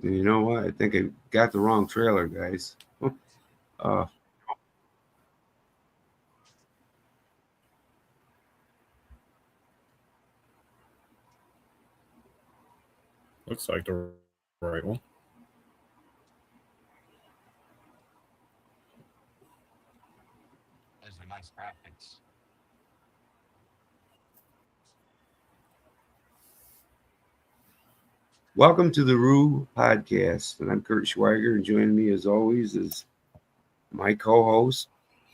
You know what? I think I got the wrong trailer, guys. Uh, Looks like the right one. Those are nice graphics. Welcome to the Roux podcast, and I'm Curt Schweiger, and joining me as always is my co-host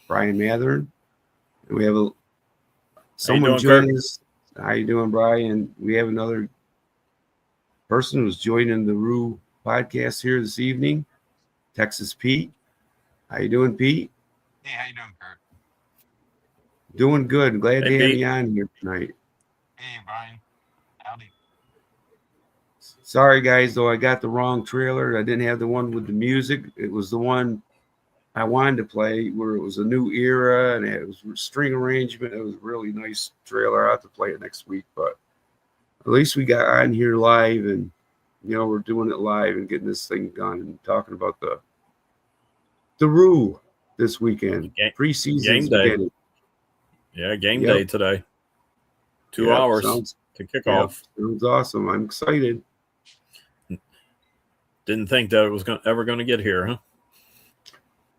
Brian Mathern, and we have How you someone doing, Curt? joining us. How you doing, Brian? We have another person who's joining the Roux podcast here this evening, Texas Pete. How you doing, Pete? Hey, how you doing, Kurt? Doing good. Glad Hey, to have Pete. you on here tonight. Hey, Brian. Howdy. Sorry, guys, though I got the wrong trailer. I didn't have the one with the music. It was the one I wanted to play where it was a new era and it was string arrangement. It was a really nice trailer. I'll have to play it next week, but at least we got on here live and we're doing it live and getting this thing done and talking about the Roux this weekend. Preseason's Game day. beginning. Yeah, game Yep. day today. 2 Yep. hours to kick Yep. off. Sounds awesome. I'm excited. Didn't think that it was ever going to get here, huh?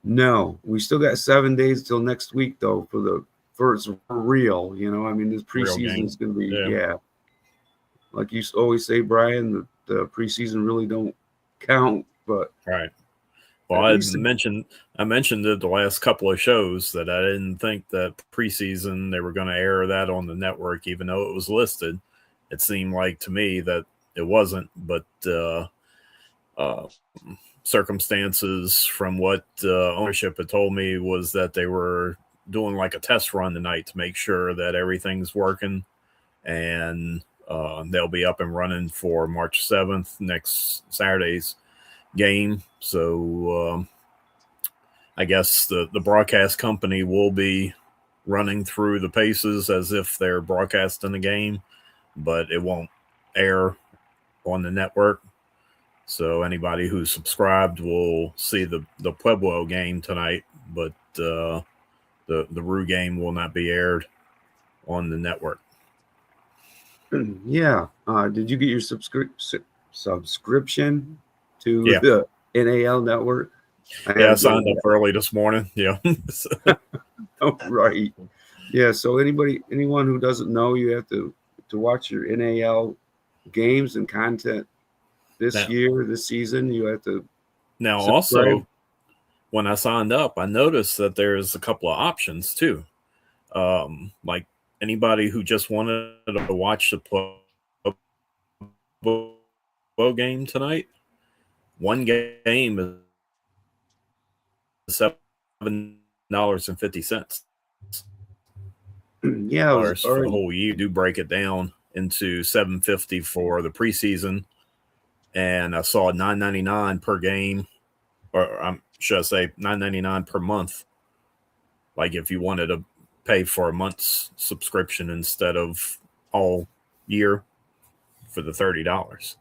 No, we still got 7 days till next week though for the first real. I mean, this preseason is going to be like you always say, Brian. The preseason really don't count, but right. Well, I mentioned it the last couple of shows that I didn't think that preseason they were going to air that on the network, even though it was listed. It seemed like to me that it wasn't, but circumstances from what ownership had told me was that they were doing like a test run tonight to make sure that everything's working, and they'll be up and running for March 7th, next Saturday's game. So I guess the broadcast company will be running through the paces as if they're broadcasting the game, but it won't air on the network. So anybody who's subscribed will see the Pueblo game tonight, but the Roux game will not be aired on the network. Yeah. Did you get your subscription to the NAL network? I signed up early this morning. Yeah. Oh, right. Yeah. So anyone who doesn't know, you have to watch your NAL games and content this season. You have to. Now, also, when I signed up, I noticed that there's a couple of options too. Like anybody who just wanted to watch the Pueblo game tonight, one game is $7.50. Yeah, for the whole year. You do break it down into $7.50 for the preseason, and I saw $9.99 per game, or should I say $9.99 per month. Like if you wanted to pay for a month's subscription instead of all year for the $30.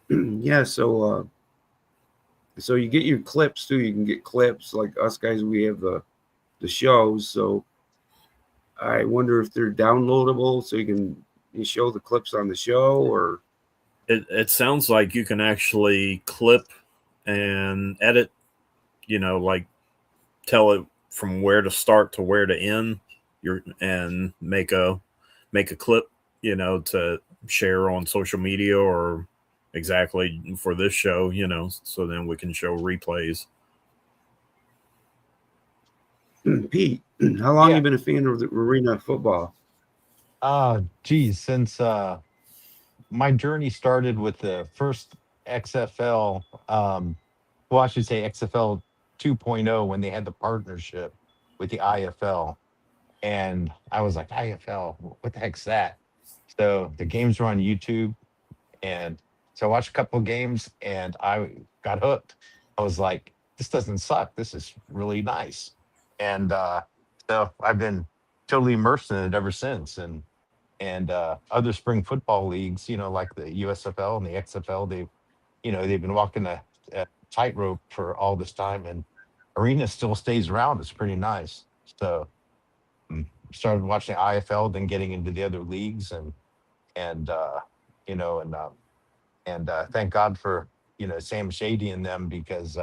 Yeah, so you get your clips too. You can get clips like us guys. We have the shows, so I wonder if they're downloadable, so you show the clips on the show, or it sounds like you can actually clip and edit. Like tell it from where to start to where to end. And make a clip. To share on social media or exactly for this show. So then we can show replays. Pete, how long you been a fan of the arena football? Since my journey started with the first XFL, well, I should say XFL 2.0 when they had the partnership with the IFL. And I was like, IFL, what the heck's that? So the games were on YouTube. And so I watched a couple of games and I got hooked. I was like, this doesn't suck. This is really nice. And so I've been totally immersed in it ever since. And other spring football leagues, like the USFL and the XFL, they've they've been walking a tightrope for all this time, and arena still stays around. It's pretty nice. So started watching IFL, then getting into the other leagues, and you know, and thank God for Sam Shady and them, because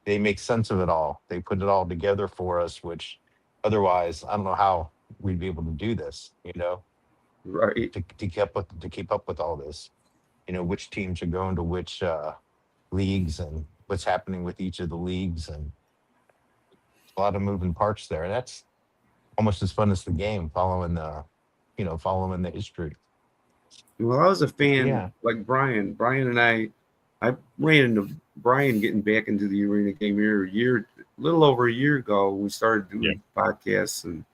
they make sense of it all. They put it all together for us, which otherwise I don't know how we'd be able to do this. Right. To keep up with all this. Which teams are going to which leagues, and what's happening with each of the leagues, and a lot of moving parts there. And that's almost as fun as the game, following the history. Well, I was a fan Yeah. like Brian. Brian and I ran into Brian getting back into the arena game here little over a year ago. We started doing podcasts, and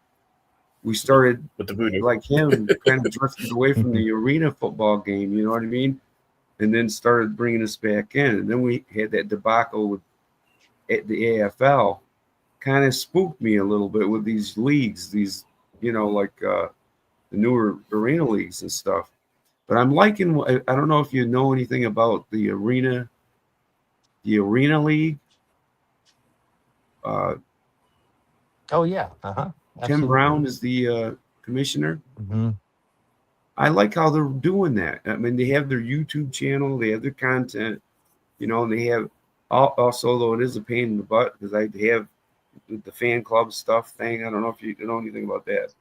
we started With the voodoo. like him, kind of drifted away from the arena football game. You know what I mean? And then started bringing us back in. And then we had that debacle at the AFL. Kind of spooked me a little bit with these leagues, these like the newer arena leagues and stuff. But I'm liking. I don't know if you know anything about the arena league. Oh yeah. Tim Brown is the commissioner. Mm-hmm. I like how they're doing that. I mean, they have their YouTube channel, they have their content, and they have also, though it is a pain in the butt, because I have the fan club stuff thing. I don't know if you know anything about that.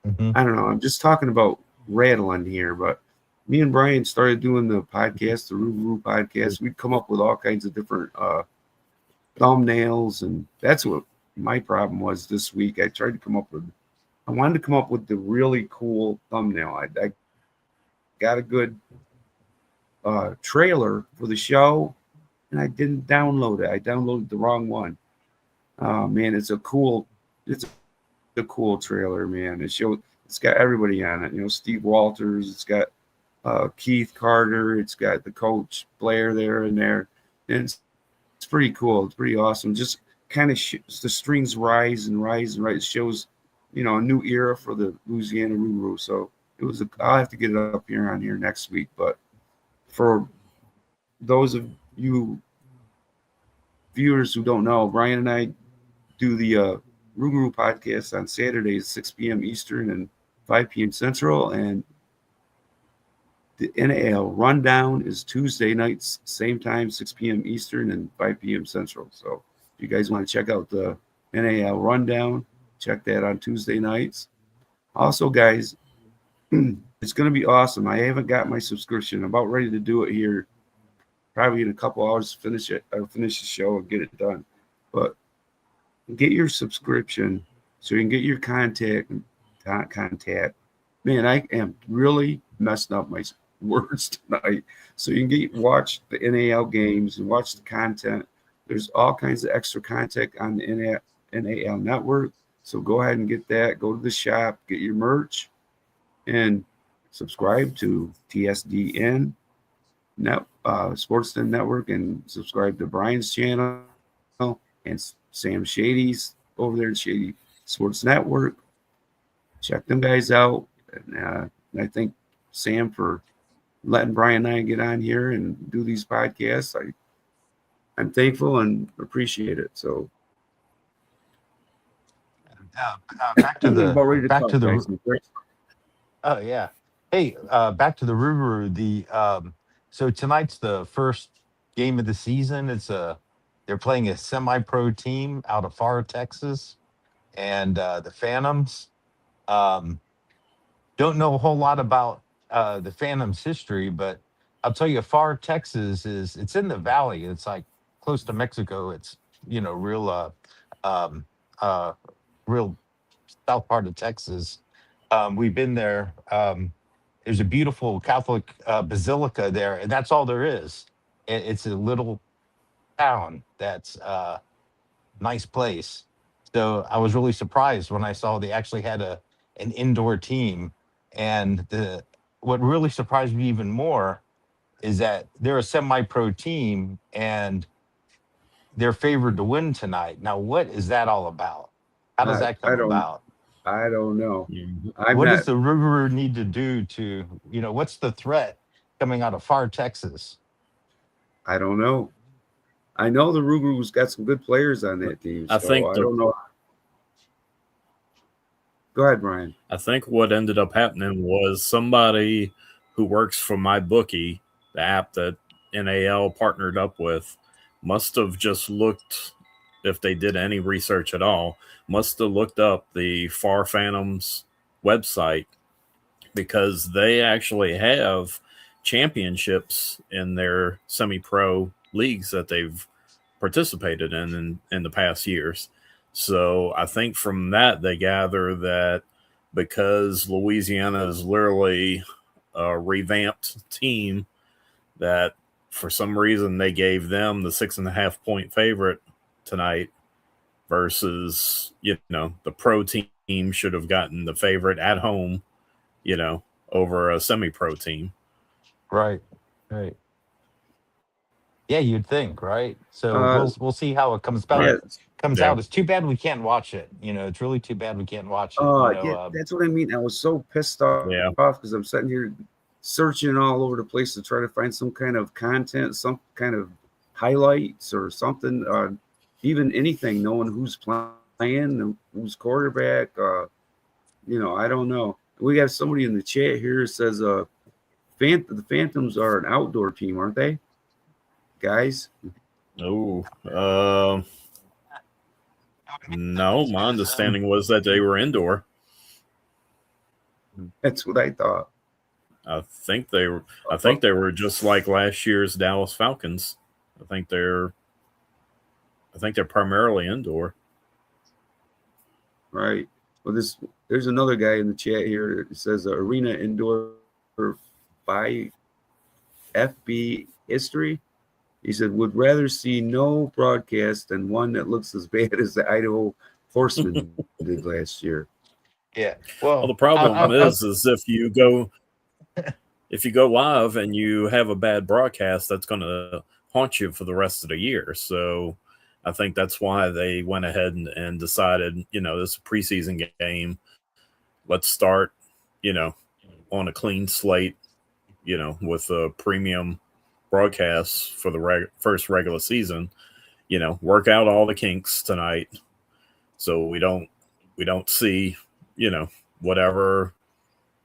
Mm-hmm. I don't know. I'm just talking about rattling here, but me and Brian started doing the podcast, the ROUXAROUX podcast. We'd come up with all kinds of different thumbnails, and that's what my problem was this week. I wanted to come up with the really cool thumbnail. I got a good trailer for the show, and I didn't download it. I downloaded the wrong one. Man, it's a cool trailer, man. It's got everybody on it. Steve Walters. It's got Keith Carter. It's got the coach Blair there and there. And it's pretty cool. It's pretty awesome. Just kind of the strings rise and rise and rise. It shows, a new era for the Louisiana ROUXAROUX. So I'll have to get it up here on here next week. But for those of you viewers who don't know, Brian and I do the ROUXAROUX podcast on Saturdays, 6 p.m. Eastern and 5 p.m. Central. And the NAL Rundown is Tuesday nights, same time, 6 p.m. Eastern and 5 p.m. Central. So if you guys want to check out the NAL Rundown, check that on Tuesday nights. Also, guys, it's going to be awesome. I haven't got my subscription. I'm about ready to do it here. Probably in a couple hours, finish the show and get it done. But get your subscription so you can get your contact. Man, I am really messing up my words tonight. So you can watch the NAL games and watch the content. There's all kinds of extra content on the NAL network. So go ahead and get that. Go to the shop, get your merch, and subscribe to TSDN Sportsden Network, and subscribe to Brian's channel and Sam Shady's over there at Shady Sports Network. Check them guys out. And I thank Sam for letting Brian and I get on here and do these podcasts. I'm thankful and appreciate it. So back to the back to the ROUXAROUX. So tonight's the first game of the season. They're playing a semi-pro team out of Far, Texas, and the Phantoms. Don't know a whole lot about the Phantoms' history, but I'll tell you, Far, Texas it's in the valley. It's like close to Mexico. It's real real south part of Texas. We've been there. There's a beautiful Catholic basilica there, and that's all there is. It's a little town that's a nice place. So I was really surprised when I saw they actually had an indoor team. And what really surprised me even more is that they're a semi-pro team and they're favored to win tonight. Now, what is that all about? How does that come about? I don't know. What does the ROUXAROUX need to do to, what's the threat coming out of Far, Texas? I don't know. I know the ROUXAROUX got some good players on that team, so I don't know. Go ahead, Brian. I think what ended up happening was somebody who works for my bookie, the app that NAL partnered up with, must have just looked, if they did any research at all, must have looked up the Far Phantoms website, because they actually have championships in their semi-pro leagues that they've participated in the past years. So I think from that they gather that because Louisiana is literally a revamped team, that for some reason they gave them the 6.5 point favorite tonight, versus, the pro team should have gotten the favorite at home, over a semi-pro team. Right. Yeah, you'd think, right? So we'll see how it comes about. Yeah. Out. It's too bad we can't watch it. It's really too bad we can't watch it. Yeah, that's what I mean. I was so pissed off because I'm sitting here searching all over the place to try to find some kind of content, some kind of highlights or something, even anything, knowing who's playing, who's quarterback. I don't know. We got somebody in the chat here who says the Phantoms are an outdoor team, aren't they, guys? No, my understanding was that they were indoor. That's what I thought. I think they were just like last year's Dallas Falcons. I think they're primarily indoor. Right. Well, there's another guy in the chat here that says arena indoor by FB history. He said, would rather see no broadcast than one that looks as bad as the Idaho Horsemen did last year. Yeah. Well, the problem is if you go live and you have a bad broadcast, that's going to haunt you for the rest of the year. So I think that's why they went ahead and decided, this is a preseason game. Let's start, on a clean slate, with a premium broadcasts for the first regular season, work out all the kinks tonight, so we don't see, whatever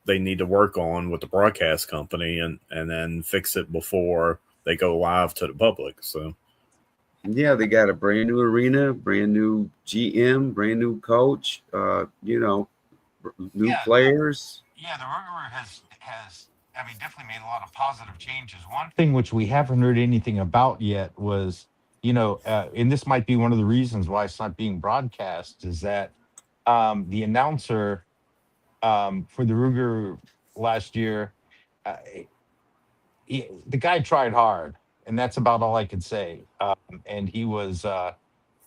they need to work on with the broadcast company, and then fix it before they go live to the public. So yeah, they got a brand new arena, brand new GM, brand new coach, new players. Yeah, the ROUXAROUX has definitely made a lot of positive changes. One thing which we haven't heard anything about yet was, and this might be one of the reasons why it's not being broadcast, is that the announcer for the ROUXAROUX last year, the guy tried hard, and that's about all I could say. And he was, he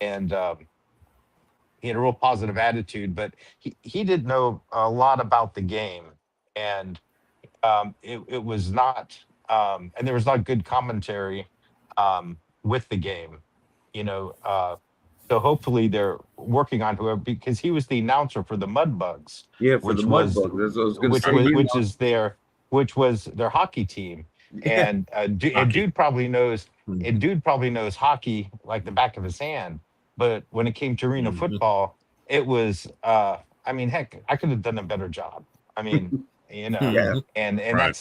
had a real positive attitude, but he didn't know a lot about the game, and it was not, and there was not good commentary with the game, so hopefully they're working on whoever, because he was the announcer for the Mudbugs. Yeah, for the Mudbugs. That's what I was going to say. Which was their hockey team. And dude probably knows hockey like the back of his hand. But when it came to arena football, it was heck, I could have done a better job. Yeah. And Right.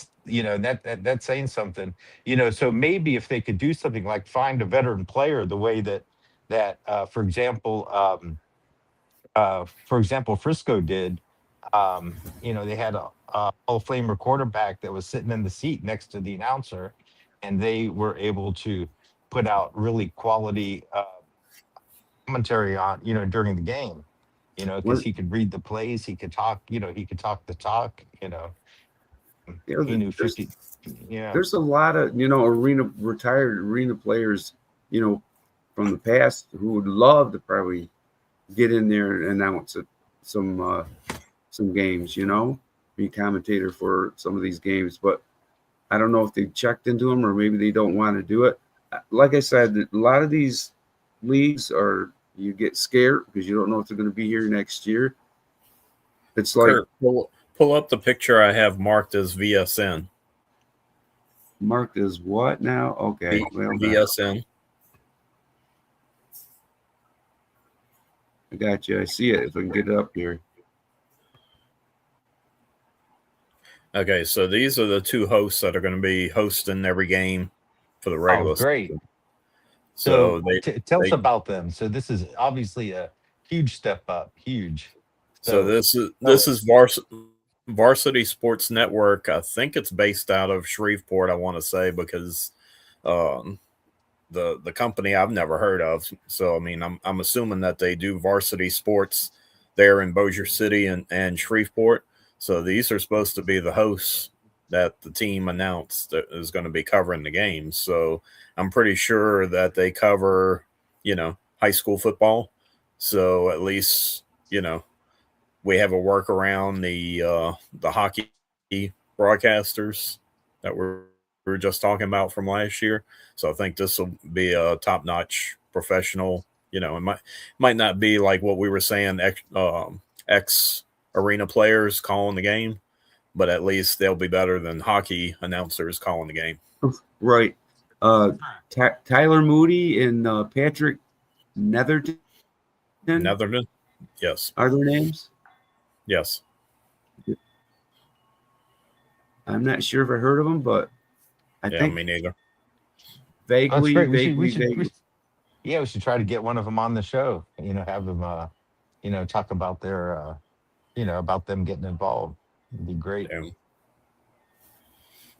that's saying something. So maybe if they could do something like find a veteran player the way that for example Frisco did. They had a Hall of Famer quarterback that was sitting in the seat next to the announcer, and they were able to put out really quality commentary on, during the game, because he could read the plays, he could talk, he could talk the talk, he knew 50. Yeah. There's a lot of, retired arena players, from the past who would love to probably get in there and announce some games, be commentator for some of these games. But I don't know if they checked into them or maybe they don't want to do it. Like I said, a lot of these leagues you get scared because you don't know if they're going to be here next year. It's like Curt, pull up the picture I have marked as VSN. marked as what now? Okay. Well, VSN. I got you. I see it. If I can get it up here. Okay, so these are the two hosts that are going to be hosting every game for the regular great. season. So So tell us about them. So this is obviously a huge step up. Huge. So this is Varsity Sports Network. I think it's based out of Shreveport, I want to say, because the company I've never heard of. So I mean, I'm assuming that they do varsity sports there in Bossier City and Shreveport. So these are supposed to be the hosts that the team announced that is going to be covering the games. So I'm pretty sure that they cover, high school football. So at least, we have a workaround the hockey broadcasters that we were just talking about from last year. So I think this will be a top notch professional. It might not be like what we were saying, ex arena players calling the game, but at least they'll be better than hockey announcers calling the game. Right. Tyler Moody and Patrick Netherton. Netherton, yes. Are their names? Yes. I'm not sure if I heard of them, but I think me neither. Vaguely. We should try to get one of them on the show. Have them, talk about their, about them getting involved. It'd be great. Yeah.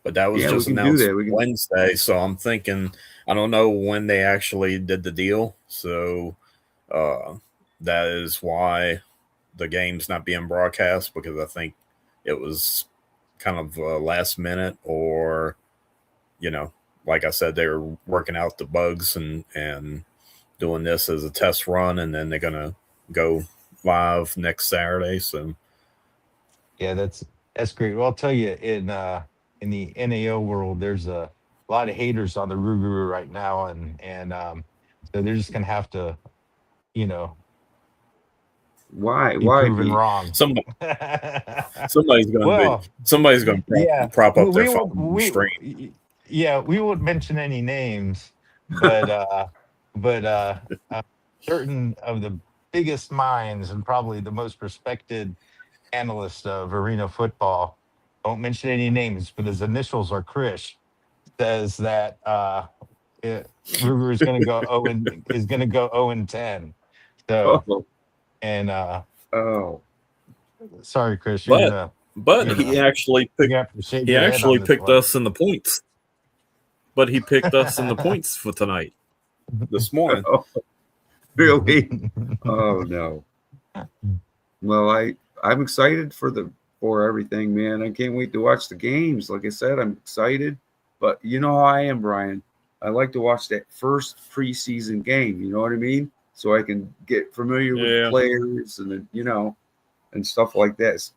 But that was just announced Wednesday, so I'm thinking I don't know when they actually did the deal. So that is why the game's not being broadcast, because I think it was kind of last minute, or like I said, they were working out the bugs and doing this as a test run, and then they're gonna go live next Saturday. So yeah, that's great. Well, I'll tell you, in the NAO world, there's a lot of haters on the ROUXAROUX right now, and so they're just gonna have to, why proven wrong. Somebody's going to prop up their phone stream. Yeah, we won't mention any names, but certain of the biggest minds and probably the most respected analyst of arena football, don't mention any names, but his initials are Krish, says that ROUXAROUX is going to go 0-10. So sorry, Chris. But he actually picked us in the points. But he picked us in the points for tonight, this morning. Really? Oh no. Well, I'm excited for everything, man. I can't wait to watch the games. Like I said, I'm excited. But you know how I am, Brian. I like to watch that first preseason game. You know what I mean? So I can get familiar with the players and and stuff like that.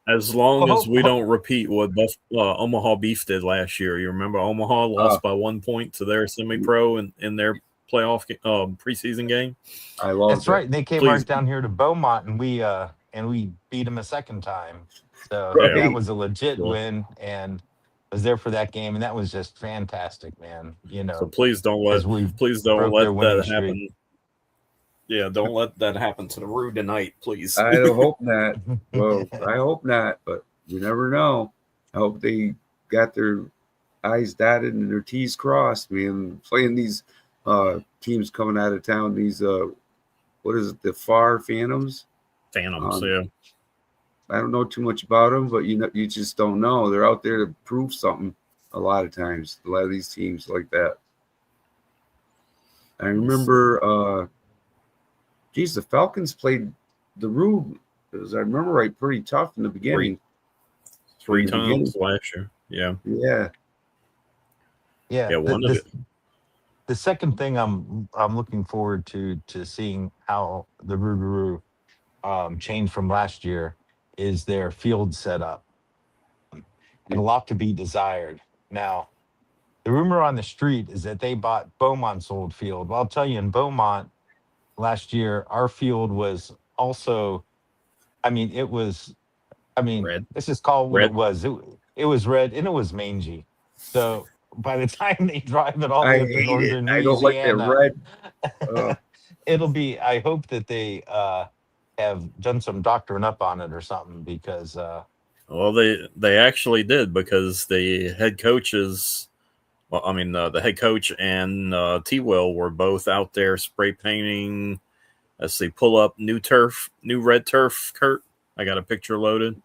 As long as we don't repeat what Omaha Beef did last year. You remember Omaha lost by 1 point to their semi-pro in their playoff preseason game? I love That's right. They came right down here to Beaumont, and we beat them a second time. So that was a legit win, and I was there for that game, and that was just fantastic, man. So please don't let that happen. Yeah, don't let that happen to the Roux tonight, please. I hope not. Well, I hope not, but you never know. I hope they got their I's dotted and their T's crossed, man. Playing these teams coming out of town, these what is it, the FAR Phantoms? Phantoms, yeah. I don't know too much about them, but you just don't know. They're out there to prove something a lot of times. A lot of these teams like that. I remember the Falcons played the Roux, as I remember right, pretty tough in the beginning. Three times last year. Yeah. Yeah. Yeah. One of it. The second thing I'm looking forward to seeing how the ROUXAROUX changed from last year is their field setup. And a lot to be desired. Now, the rumor on the street is that they bought Beaumont's old field. Well, I'll tell you, in Beaumont last year, our field was also, red. Let's just call it what it was. It was red and it was mangy. So by the time they drive it all the I way up to hate it. northern I don't like that Louisiana, red. Uh, it'll be. I hope that they have done some doctoring up on it or something because Well, they actually did because the head coaches, well, I mean, the head coach and T Will were both out there spray painting. Let's see, pull up new turf, new red turf, Curt. I got a picture loaded.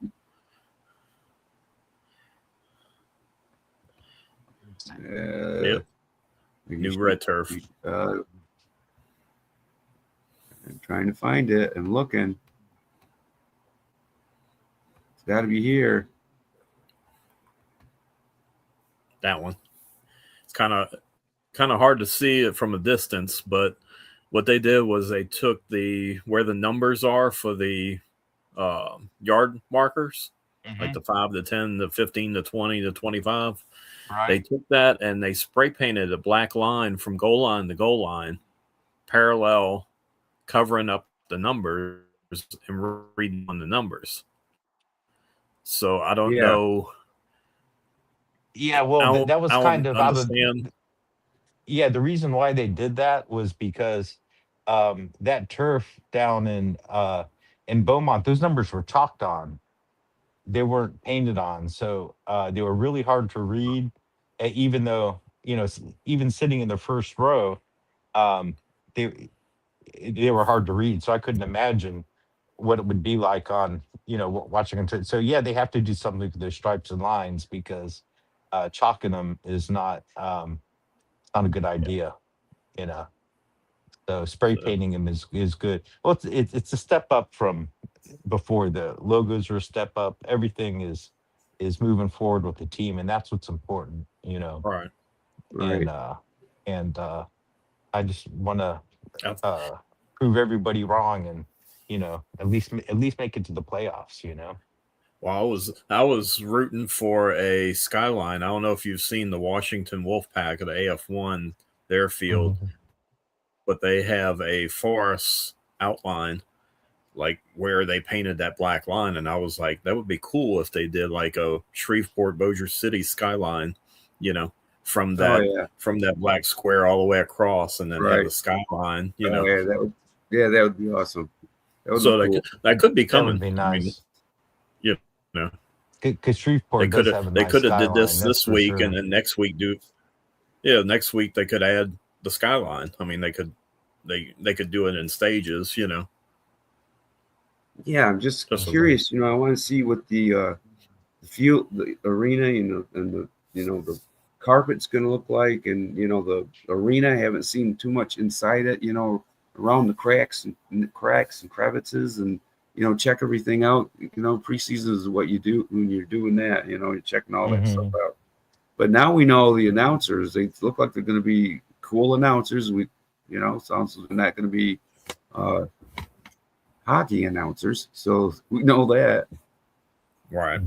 Yep, new red turf. I'm trying to find it and looking. It's got to be here. That one. It's kind of hard to see it from a distance, but what they did was they took where the numbers are for the yard markers, like the 5 to 10, the 15 to 20 to 25. right. They took that and they spray painted a black line from goal line to goal line, parallel, covering up the numbers and reading on the numbers. So I don't know. Yeah, well, that was kind of out of. understand. Yeah, the reason why they did that was because that turf down in Beaumont, those numbers were chalked on. They weren't painted on, so they were really hard to read. Even though even sitting in the first row, um, they they were hard to read. So I couldn't imagine what it would be like on watching them. So yeah, they have to do something with their stripes and lines because chalking them is not a good idea, you know. So spray painting them is good. Well, it's a step up from before. The logos are a step up. Everything is moving forward with the team, and that's what's important, Right. And I just want to prove everybody wrong, and at least make it to the playoffs. Well, I was rooting for a skyline. I don't know if you've seen the Washington Wolfpack of the AF1, their field, but they have a forest outline, like where they painted that black line, and I was like, that would be cool if they did like a Shreveport Bossier City skyline, from that black square all the way across, and then have the skyline, that would be awesome. So cool. that could be coming. That would be nice. I mean, because Shreveport they could have did this week, sure. and then next week next week they could add the skyline. I mean, they could do it in stages, Yeah, I'm just curious. I want to see what the field, the arena, and the carpet's going to look like, and the arena. I haven't seen too much inside it. Around the cracks and crevices, and check everything out. Preseason is what you do when you're doing that. You're checking all that stuff out. But now we know the announcers. They look like they're going to be cool announcers. Sounds like they're not going to be hockey announcers. So we know that. Right.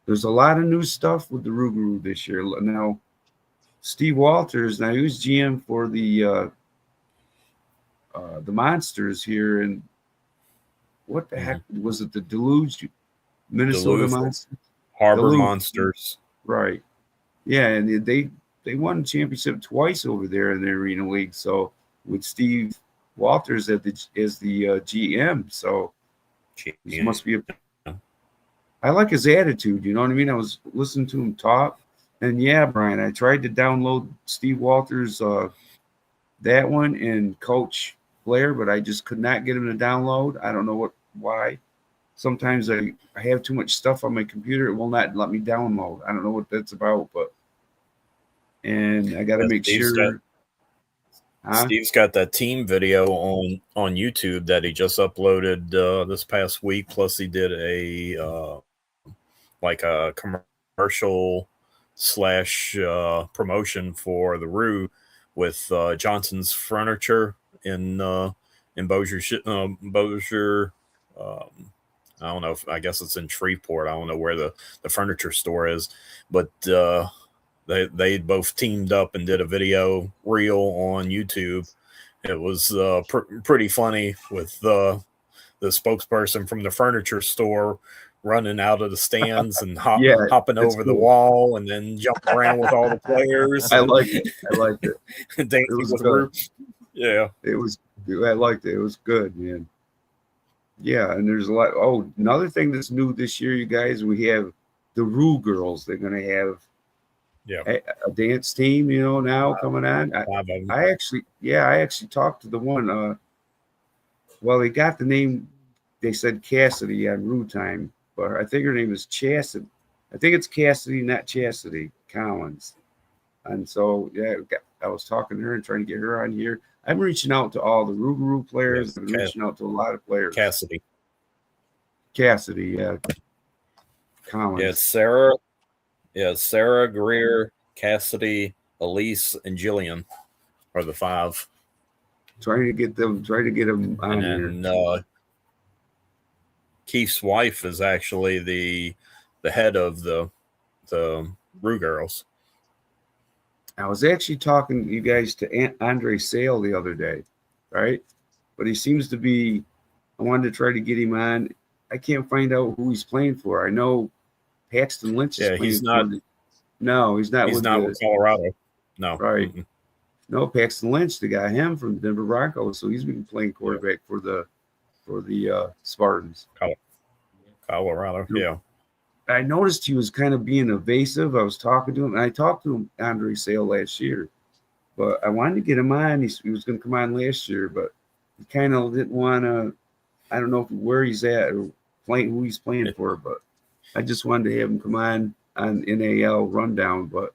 There's a lot of new stuff with the ROUXAROUX this year. Now, Steve Walters. Now he was GM for the Monsters here, and what the heck was it? The Deluge, Minnesota Monsters, Harbor Monsters, right? Yeah, and they won the championship twice over there in the Arena League. So with Steve Walters as the GM, so this must be I like his attitude. You know what I mean? I was listening to him talk, and yeah, Brian, I tried to download Steve Walters that one and Coach Blair, but I just could not get him to download. I don't know why. Sometimes I have too much stuff on my computer. It will not let me download. I don't know what that's about, and I got to make sure. Steve's got that team video on YouTube that he just uploaded this past week. Plus, he did a commercial / promotion for the Roux with Johnson's Furniture in Bossier. I don't know I guess it's in Shreveport. I don't know where the furniture store is, but they both teamed up and did a video reel on YouTube. It was pretty funny with the spokesperson from the furniture store running out of the stands and Yeah, hopping that's over the cool. wall and then jumping around with all the players. I liked it. I liked it. And dancing It was with good. Roux. Yeah. It was. I liked it. It was good, man. Yeah, and there's a lot. Oh, another thing that's new this year, you guys, we have the Roux girls. They're going to have a dance team, now coming on. 5 of them. I actually talked to the one. Well, they got the name. They said Cassidy on Roux time, but I think her name is Chastity. I think it's Cassidy, not Chastity Collins. And so, I was talking to her and trying to get her on here. I'm reaching out to all the Roux players. Yes, I'm reaching out to a lot of players. Cassidy, yeah. Collins. Yeah, it's Sarah. Yeah, Sarah, Greer, Cassidy, Elise, and Jillian are the 5. Trying to get them on And here. Keith's wife is actually the head of the Roux girls. I was actually talking, you guys, to Andre Sale the other day, right? But he seems to be. I wanted to try to get him on. I can't find out who he's playing for. I know Paxton Lynch is playing he's not. No, he's not. He's not with Colorado. No, right. Mm-mm. No, Paxton Lynch, they got him from the Denver Broncos, so he's been playing quarterback for the Spartans. Colorado, yeah. I noticed he was kind of being evasive. I was talking to him, and I talked to him, Andre Sale, last year, but I wanted to get him on. He was going to come on last year, but he kind of didn't want to. I don't know where he's at or who he's playing for, but I just wanted to have him come on NAL rundown. But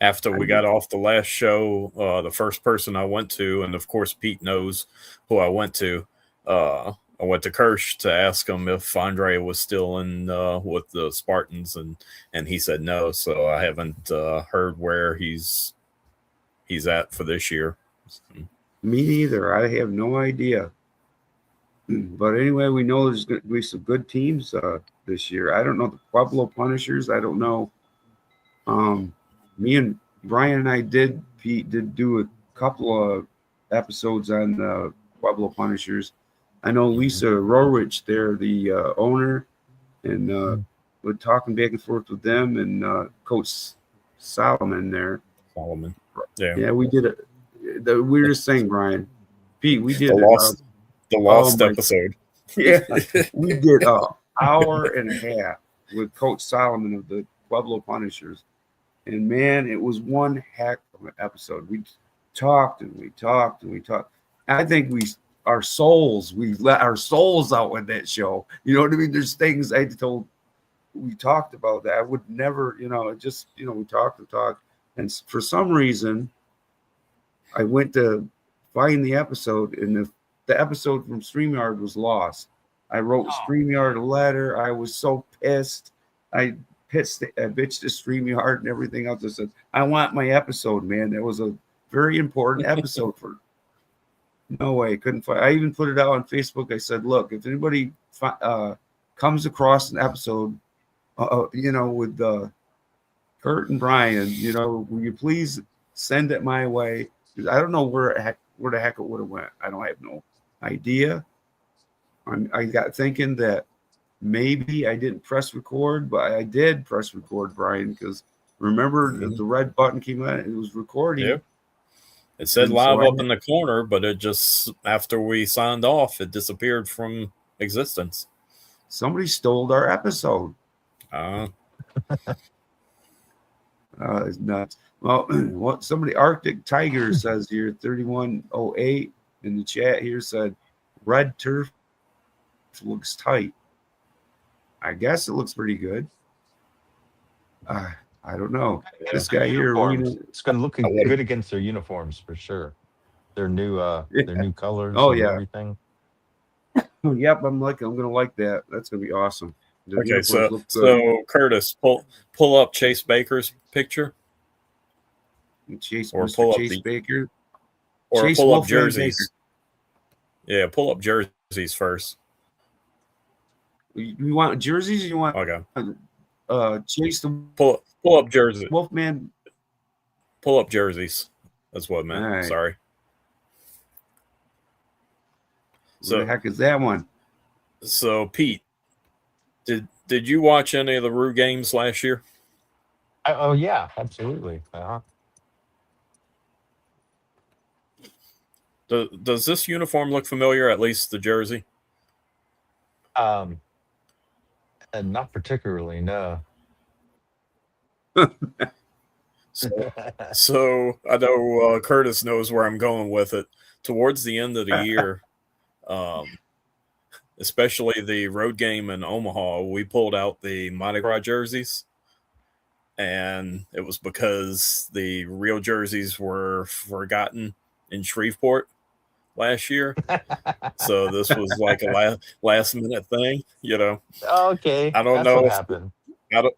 after we got off the last show, the first person I went to, and of course Pete knows who I went to. I went to Kirsch to ask him if Andre was still in with the Spartans, and he said no. So I haven't heard where he's at for this year. Me neither. I have no idea. But anyway, we know there's going to be some good teams this year. I don't know the Pueblo Punishers. I don't know. Me and Brian and I did do a couple of episodes on the Pueblo Punishers. I know Lisa Roux, they're the owner, and we're talking back and forth with them and Coach Solomon there. Yeah, we did the weirdest thing, Brian. Pete, we did the lost episode. Yeah, we did an hour and a half with Coach Solomon of the Pueblo Punishers, and man, it was one heck of an episode. We talked and we talked and we talked. I think we let our souls out in that show. You know what I mean? There's things we talked about that I would never, we talked and talked. And for some reason, I went to find the episode, and the episode from StreamYard was lost. I wrote StreamYard a letter. I was so pissed. I bitched to StreamYard and everything else. I said, I want my episode, man. That was a very important episode for. No way, couldn't find. I even put it out on Facebook. I said, look, if anybody comes across an episode, with Curt and Brian, will you please send it my way? Because I don't know where the heck it would have went. I have no idea. I got thinking that maybe I didn't press record, but I did press record, Brian, because remember the red button came on, it was recording. Yep. It said live up in the corner, but it just, after we signed off, it disappeared from existence. Somebody stole our episode. It's nuts. Well, what somebody Arctic Tiger says here, 3108 in the chat here said, red turf looks tight. I guess it looks pretty good. I don't know. Yeah. This guy here, it's going to look good against their uniforms for sure. Their new colors. Oh, and yeah. Everything. Yep, I'm going to like that. That's going to be awesome. Okay, so Curtis, pull up Chase Baker's picture. Chase Baker. Or Chase pull up jerseys. Yeah, pull up jerseys first. You want jerseys? Or you want Chase the pull up jerseys. Wolfman. Pull up jerseys. That's what I meant. Right. Sorry. So what the heck is that one? So Pete, Did you watch any of the Roux games last year? Oh yeah, absolutely. Does this uniform look familiar? At least the jersey. Um, and not particularly, no. So I know Curtis knows where I'm going with it. Towards the end of the year, um, especially the road game in Omaha, we pulled out the Mardi Gras jerseys, and it was because the real jerseys were forgotten in Shreveport last year. So this was like a last minute thing, you know. Okay, I don't that's what know if happened. I don't.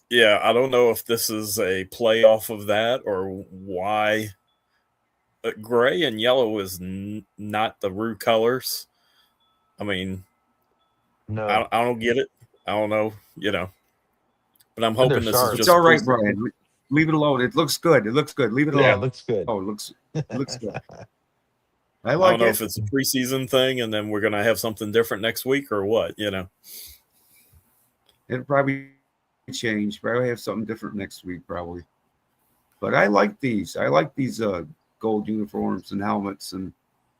Yeah, I don't know if this is a play off of that or why. But gray and yellow is not the Roux colors. I mean, No, I don't get it. I don't know, you know. But I'm but they're hoping this is sharp. It's just all a right, preseason. Brian. Leave it alone. It looks good. It looks good. Leave it Yeah, it alone. looks good. Oh, it looks good. I I like don't know it. if it's a preseason thing and then we're going to have something different next week or what, you know. It'll probably change. Probably have something different next week, probably. But I like these. I like these gold uniforms and helmets, and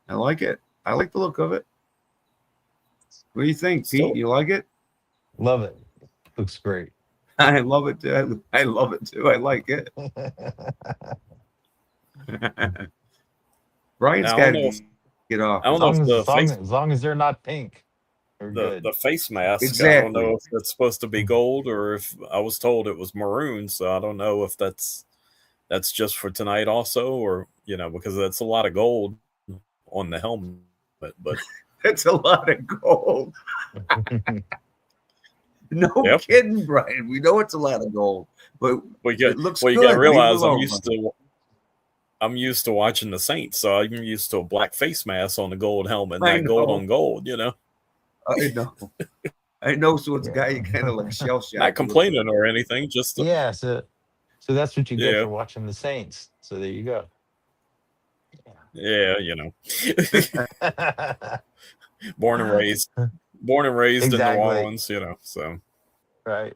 I like it. I like the look of it. What do you think, Still, Pete? You like it? Love it. Looks great. I love it too. I love it too. I like it. Brian's I got don't to know if get off. I don't know if the face As long as they're not pink, they're good. the face mask. I don't Exactly. know if that's supposed to be gold or if I was told it was maroon. So I don't know if that's just for tonight also, or you know, because that's a lot of gold on the helmet. But That's a lot of gold. No Yep. kidding, Brian. We know it's a lot of gold, but it looks you good. got to Leave it realize alone, I'm used to watching the Saints, so I'm used to a black face mask on the gold helmet, I not gold know. on gold. You know, I know. I know. So it's a guy you kind of like shell shocked. not complaining or anything. Just Yeah, so that's what you get Yeah. for watching the Saints. So there you go. yeah, you know, born and raised in New Exactly. Orleans. You know, so Right.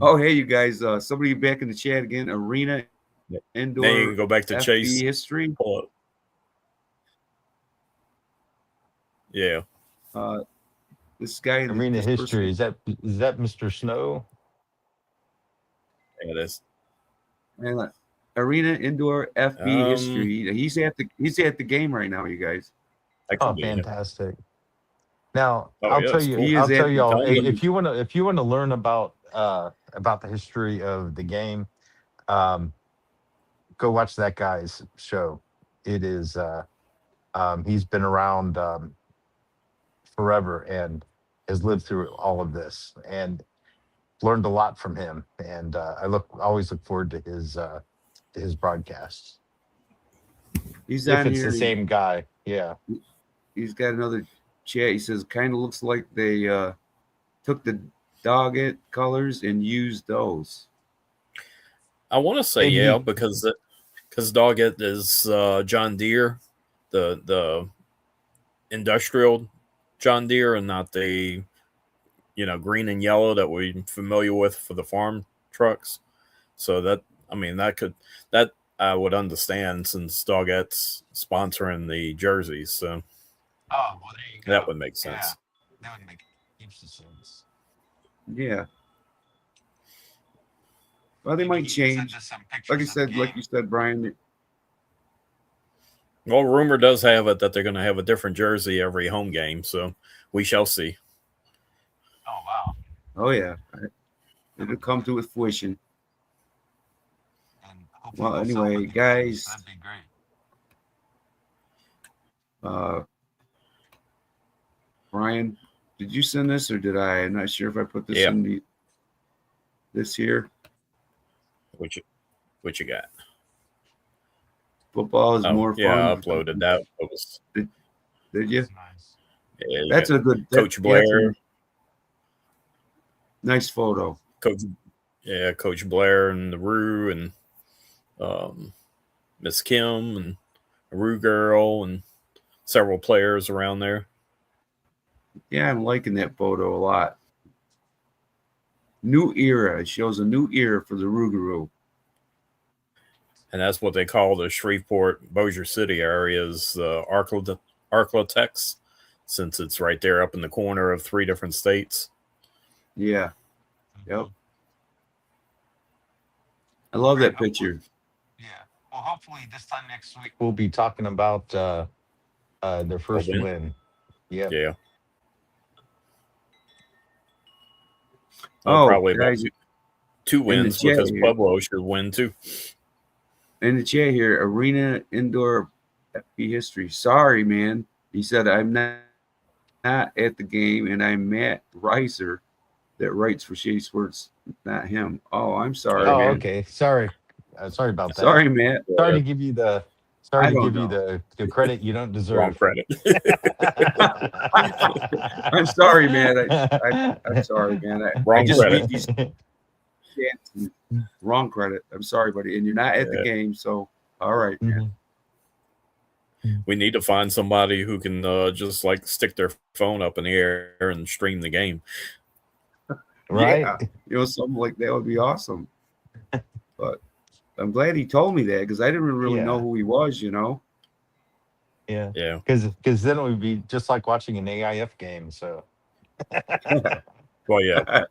Oh, hey, you guys. Somebody back in the chat again. Arena indoor now you can go back to FB Chase. history. Pull up. Yeah, This guy. Arena this history. person- Is that Mr. Snow? it is. Arena indoor FB Um, history. He's at the game right now, you guys. That could Oh, be. fantastic. Now, Oh, I'll yeah, tell it's you, cool. He I'll is tell at y'all the game. if you want to learn about the history of the game, go watch that guy's show. It is he's been around forever and has lived through all of this and learned a lot from him. And I always look forward to his broadcasts. He's If on it's here. the same guy, yeah. He's got another chat. He says, kind of looks like they took the Doggett colors and used those. I want to say And because Doggett is John Deere, the industrial John Deere, and not the green and yellow that we're familiar with for the farm trucks. So that I would understand since Doggett's sponsoring the jerseys. So oh, well, there you go. that would make sense. Yeah, that would make heaps of sense. Yeah. Well, they might change. Like you said, Brian. Well, rumor does have it that they're going to have a different jersey every home game, so we shall see. Oh wow. Oh yeah, it'll come to fruition. And hopefully Well, they'll sell anyway, them. guys. That'd be great. Brian, did you send this or did I? I'm not sure if I put this Yeah. in this here. What you got? Football is more fun. Yeah, I uploaded that. It was, Did you? That's nice. yeah, That's a good Coach Blair. Nice photo. Coach Blair and the Roux and Miss Kim and a Roux girl and several players around there. Yeah, I'm liking that photo a lot. New era. It shows a new era for the ROUXAROUX. And that's what they call the Shreveport, Bossier City areas, Arklatex, since it's right there up in the corner of 3 different states. Yeah. Yep. I love that picture. Yeah. Well, hopefully this time next week we'll be talking about their first win. Yep. Yeah. Oh, probably guys, about 2 wins because Pueblo should win too. In the chat here, Arena Indoor FP History. Sorry, man. He said, I'm not at the game, and I'm Matt Reiser that writes for Shady Sports, not him. Oh, I'm sorry, man. Okay. Sorry. Sorry about that. Sorry, Matt. Sorry to give you the the credit you don't deserve. Wrong credit. I'm sorry, man. I'm sorry, man. Wrong credit. Wrong credit. I'm sorry, buddy. And you're not at the game, so all right, man. We need to find somebody who can just like stick their phone up in the air and stream the game. Right? Yeah. Something like that would be awesome. But I'm glad he told me that because I didn't really know who he was, Yeah. Yeah. Because then it would be just like watching an AIF game. So. Well, yeah.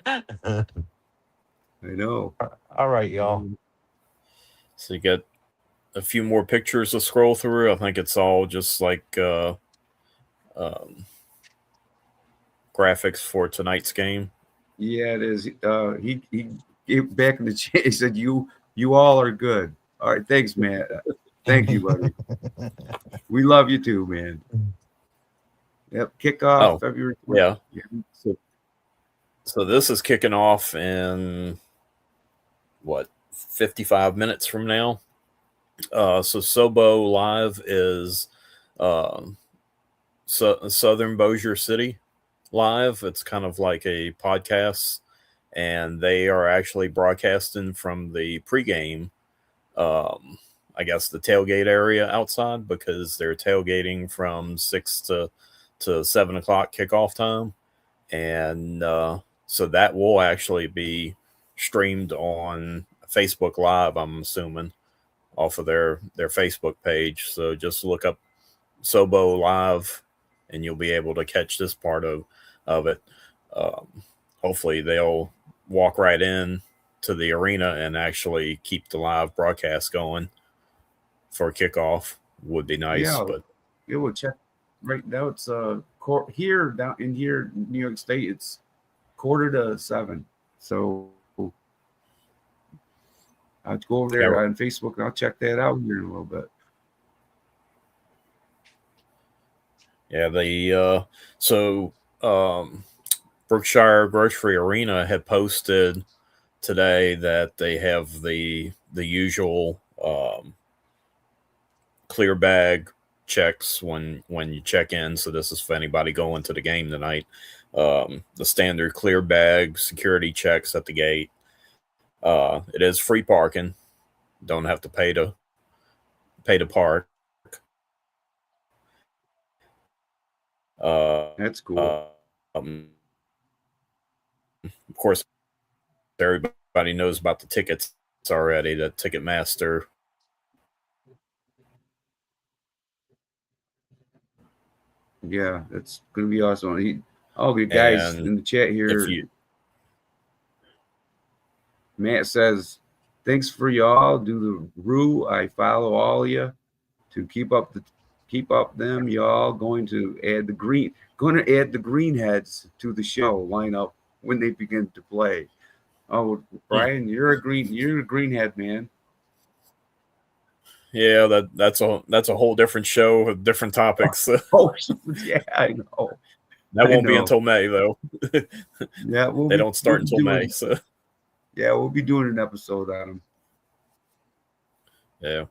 I know. All right, y'all. So you got a few more pictures to scroll through. I think it's all just like graphics for tonight's game. Yeah, it is. He gave back in the chat. He said, "You all are good." All right, thanks, Matt. Thank you, buddy. We love you too, man. Yep, kickoff February 20th. Yeah. So this is kicking off in what 55 minutes from now. So Sobo Live is Southern Bossier City Live. It's kind of like a podcast, and they are actually broadcasting from the pregame, I guess the tailgate area outside, because they're tailgating from 6 to 7 o'clock kickoff time. And so that will actually be streamed on Facebook Live, I'm assuming, off of their Facebook page. So just look up Sobo Live and you'll be able to catch this part of it. Hopefully they'll walk right in to the arena and actually keep the live broadcast going for kickoff. Would be nice. Yeah, but it will check right now. It's here down in here, New York State. It's 6:45. So I'll go over there on Facebook and I'll check that out here in a little bit. Yeah, Brookshire Grocery Arena had posted today that they have the usual clear bag checks when you check in. So this is for anybody going to the game tonight. The standard clear bag security checks at the gate. It is free parking. Don't have to pay to park. That's cool. Of course, everybody knows about the tickets already. The Ticketmaster. Yeah, that's gonna be awesome. The guys in the chat here. Matt says, "Thanks for y'all. Do the Roux. I follow all of you to keep up them. Y'all going to add the greenheads to the show lineup when they begin to play." Oh, Brian, you're a greenhead, man. Yeah, that's a whole different show with different topics. Oh, yeah, I know. That won't be until May, though. Yeah, they don't start until May. So yeah, we'll be doing an episode on them. Yeah.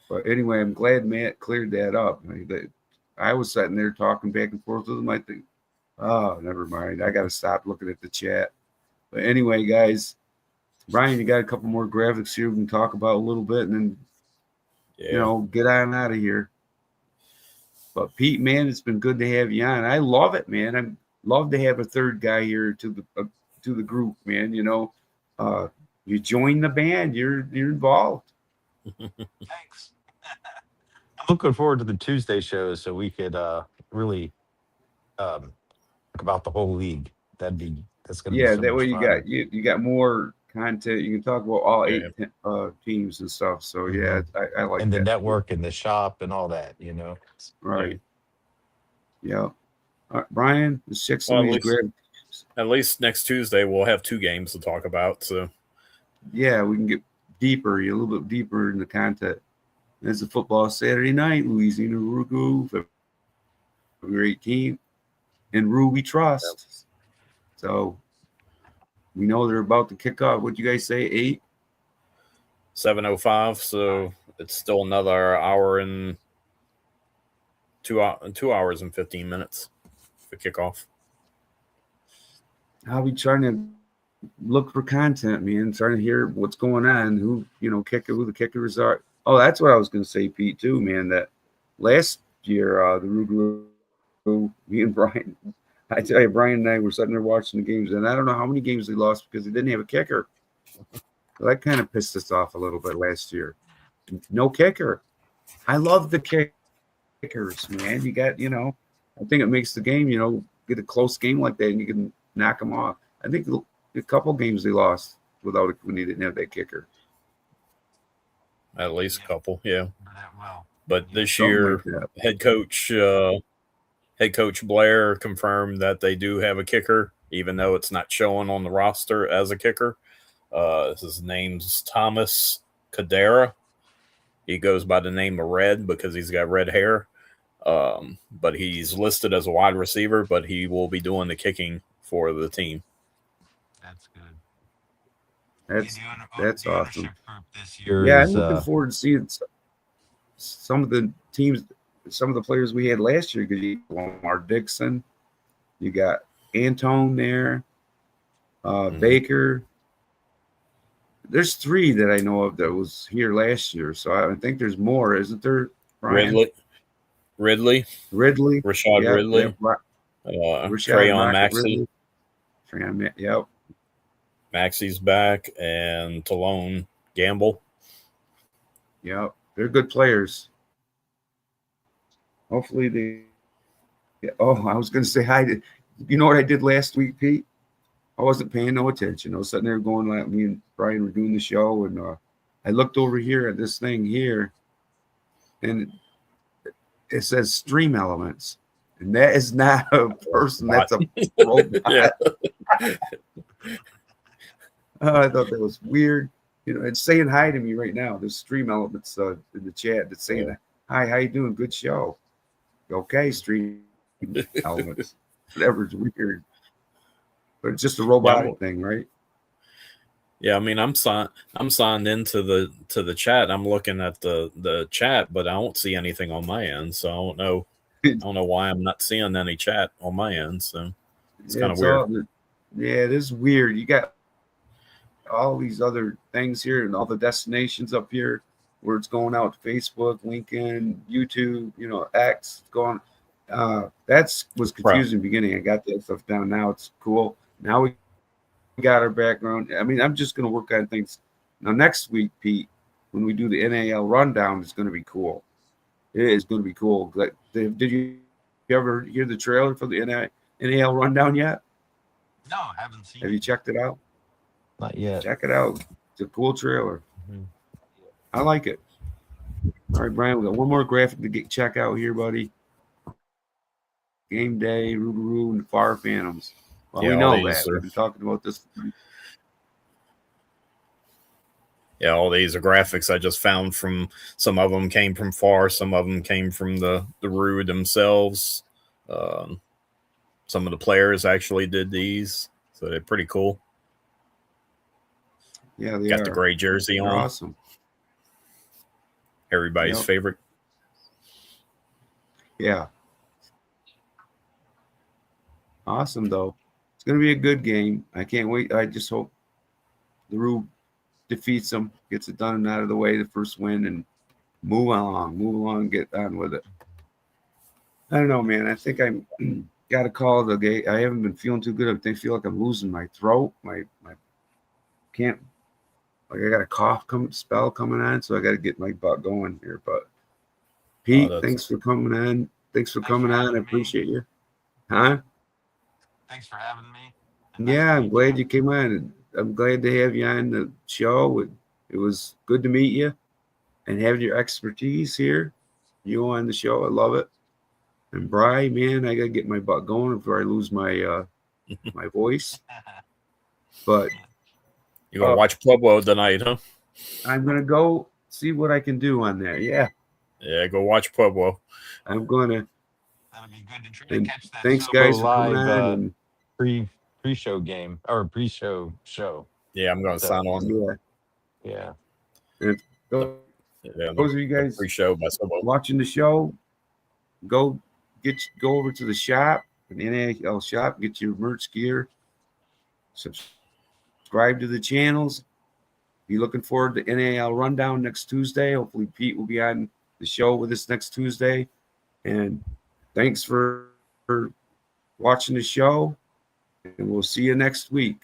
But anyway, I'm glad Matt cleared that up. I was sitting there talking back and forth with him. I think, oh, never mind. I got to stop looking at the chat. But anyway, guys, Brian, you got a couple more graphics here we can talk about a little bit, and then get on out of here. But Pete, man, it's been good to have you on. I love it, man. I love to have a third guy here to the group, man. You join the band, you're involved. Thanks. I'm looking forward to the Tuesday shows so we could really talk about the whole league. That's gonna be Yeah, so that way much fun. you got more content. You can talk about all Yeah. 8 teams and stuff. So yeah, Mhm. I like And the that. network and the shop and all that, Right. Yeah. Brian, let's check some Well, of these grab. at least next Tuesday we'll have 2 games to talk about. So Yeah, we can get deeper, a little bit deeper in the content. There's a football Saturday night, Louisiana Roux, February 18th, and Roux we trust. So we know they're about to kick off. What you guys say, 8? 7:05. So it's still another hour and 2 hours and 15 minutes for kickoff. I'll be trying to look for content, man. Trying to hear what's going on. Who the kickers are. Oh, that's what I was going to say, Pete, too, man. That last year, the Roux, me and Brian, I tell you, Brian and I were sitting there watching the games, and I don't know how many games they lost because they didn't have a kicker. So that kind of pissed us off a little bit last year. No kicker. I love the kickers, man. You got, I think it makes the game, get a close game like that, and you can knock them off. I think a couple games they lost when they didn't have that kicker. At least a couple, yeah. Well, But this Something year, like that. head coach Blair confirmed that they do have a kicker, even though it's not showing on the roster as a kicker. His name's Thomas Cadera. He goes by the name of Red because he's got red hair. But he's listed as a wide receiver, but he will be doing the kicking for the team. that's good. That's awesome. This year Yeah, is, I'm looking forward to seeing some of the teams, some of the players we had last year. Because you got Lamar Dixon, you got Antone there, Baker. There's 3 that I know of that was here last year, so I think there's more, isn't there? Brian? Ridley, Rashad Ridley, Trayon Maxey. Yep. Maxey's back, and Talone Gamble. Yep. They're good players. Hopefully they. Yeah. Oh, I was going to say hi. You know what I did last week, Pete? I wasn't paying no attention. I was sitting there going like me and Brian were doing the show, and I looked over here at this thing here, and it says Stream Elements, and that is not a person. That's a robot. Yeah. I thought that was weird. It's saying hi to me right now. There's Stream Elements in the chat that's saying, "Hi, how you doing? Good show." Okay, Stream Elements. Whatever's weird. But it's just a robotic thing, right? Yeah, I mean, I'm signed into the chat. I'm looking at the chat, but I don't see anything on my end. So I don't know why I'm not seeing any chat on my end. So it's kind of weird. It is weird. You got all these other things here and all the destinations up here where it's going out to Facebook, LinkedIn, YouTube, X going. That was confusing in the beginning. I got that stuff down. Now it's cool. Now we got our background. I mean, I'm just going to work on things. Now, next week, Pete, when we do the NAL rundown, it's going to be cool. It is going to be cool. Did you ever hear the trailer for the NAL rundown yet? No, I haven't seen Have you checked it out? Not yet. Check it out. It's a cool trailer. Mm-hmm. I like it. All right, Brian, we got one more graphic to check out here, buddy. Game Day, ROUXAROUX, and the Far Phantoms. Well, we know that. We've been talking about this. Yeah, all these are graphics I just found from. Some of them came from FAR, some of them came from the Roux themselves. Some of the players actually did these, so they're pretty cool. Yeah, they got the gray jersey on. Awesome. Everybody's favorite. Yeah. Awesome, though. It's going to be a good game. I can't wait. I just hope the Roux defeats them, gets it done and out of the way, the first win, and move along, get on with it. I don't know, man. I think I'm got to call the gate. I haven't been feeling too good. I feel like I'm losing my throat. My can't like I got a spell coming on, so I got to get my butt going here. But Pete, That's thanks for coming on. Thanks for Thanks for coming on. I having me. appreciate you. Huh? Thanks for having me. And nice Yeah, to I'm meet glad you came on. I'm glad to have you on the show. It was good to meet you and have your expertise here. You on the show. I love it. And Bri, man, I gotta get my butt going before I lose my my voice. But you gonna watch Pueblo tonight, huh? I'm gonna go see what I can do on there. Yeah, Yeah, go watch Pueblo. I'm gonna. That'll be good to try to And catch that thanks, Sobo guys, for coming live on. And pre-show game or pre-show show. Yeah, I'm gonna So, sign on. yeah, Yeah. and The, yeah, those of you the guys pre-show by Sobo. watching the show, go over to the shop, an NAL shop, get your merch gear. Subscribe to the channels. Be looking forward to NAL Rundown next Tuesday. Hopefully, Pete will be on the show with us next Tuesday. And thanks for watching the show. And we'll see you next week.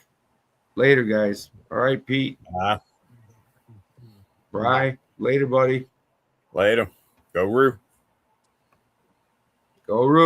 Later, guys. All right, Pete. Bye. Later, buddy. Later. Go Roux. Go Roux.